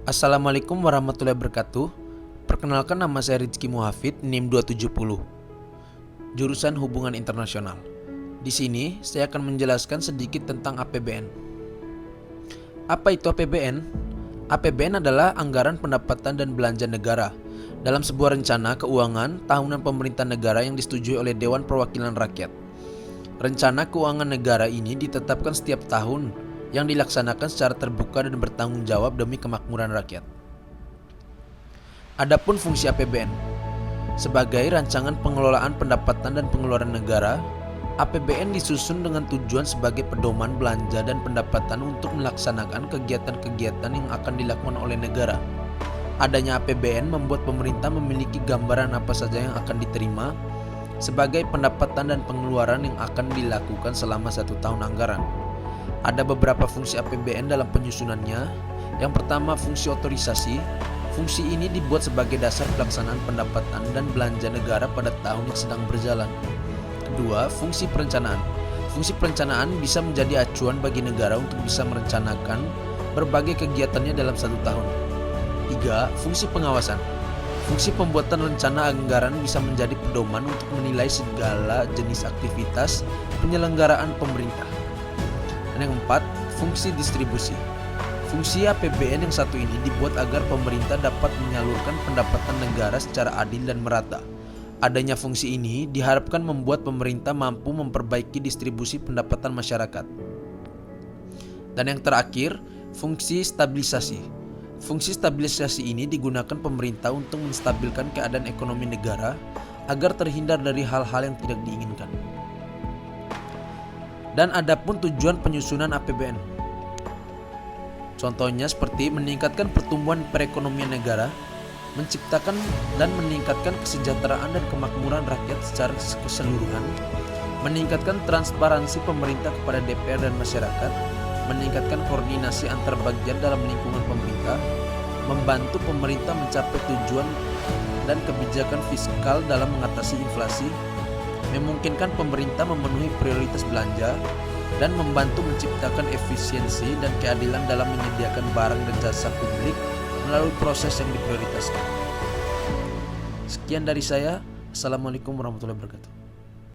Assalamualaikum warahmatullahi wabarakatuh. Perkenalkan, nama saya Rizky Muhafid, NIM 270, jurusan Hubungan Internasional. Di sini saya akan menjelaskan sedikit tentang APBN. Apa itu APBN? APBN adalah anggaran pendapatan dan belanja negara dalam sebuah rencana keuangan tahunan pemerintah negara yang disetujui oleh Dewan Perwakilan Rakyat. Rencana keuangan negara ini ditetapkan setiap tahun yang dilaksanakan secara terbuka dan bertanggung jawab demi kemakmuran rakyat. Adapun fungsi APBN sebagai rancangan pengelolaan pendapatan dan pengeluaran negara, APBN disusun dengan tujuan sebagai pedoman belanja dan pendapatan untuk melaksanakan kegiatan-kegiatan yang akan dilakukan oleh negara. Adanya APBN membuat pemerintah memiliki gambaran apa saja yang akan diterima sebagai pendapatan dan pengeluaran yang akan dilakukan selama 1 tahun anggaran. Ada beberapa fungsi APBN dalam penyusunannya. Yang pertama, fungsi otorisasi. Fungsi ini dibuat sebagai dasar pelaksanaan pendapatan dan belanja negara pada tahun yang sedang berjalan. Kedua, fungsi perencanaan. Fungsi perencanaan bisa menjadi acuan bagi negara untuk bisa merencanakan berbagai kegiatannya dalam 1 tahun. Tiga, fungsi pengawasan. Fungsi pembuatan rencana anggaran bisa menjadi pedoman untuk menilai segala jenis aktivitas penyelenggaraan pemerintah. Dan yang keempat, fungsi distribusi. Fungsi APBN yang satu ini dibuat agar pemerintah dapat menyalurkan pendapatan negara secara adil dan merata. Adanya fungsi ini diharapkan membuat pemerintah mampu memperbaiki distribusi pendapatan masyarakat. Dan yang terakhir, fungsi stabilisasi. Fungsi stabilisasi ini digunakan pemerintah untuk menstabilkan keadaan ekonomi negara agar terhindar dari hal-hal yang tidak diinginkan. Dan adapun tujuan penyusunan APBN, contohnya seperti meningkatkan pertumbuhan perekonomian negara, menciptakan dan meningkatkan kesejahteraan dan kemakmuran rakyat secara keseluruhan, meningkatkan transparansi pemerintah kepada DPR dan masyarakat, meningkatkan koordinasi antar bagian dalam lingkungan pemerintah, membantu pemerintah mencapai tujuan dan kebijakan fiskal dalam mengatasi inflasi, memungkinkan pemerintah memenuhi prioritas belanja, dan membantu menciptakan efisiensi dan keadilan dalam menyediakan barang dan jasa publik melalui proses yang diprioritaskan. Sekian dari saya. Assalamualaikum warahmatullahi wabarakatuh.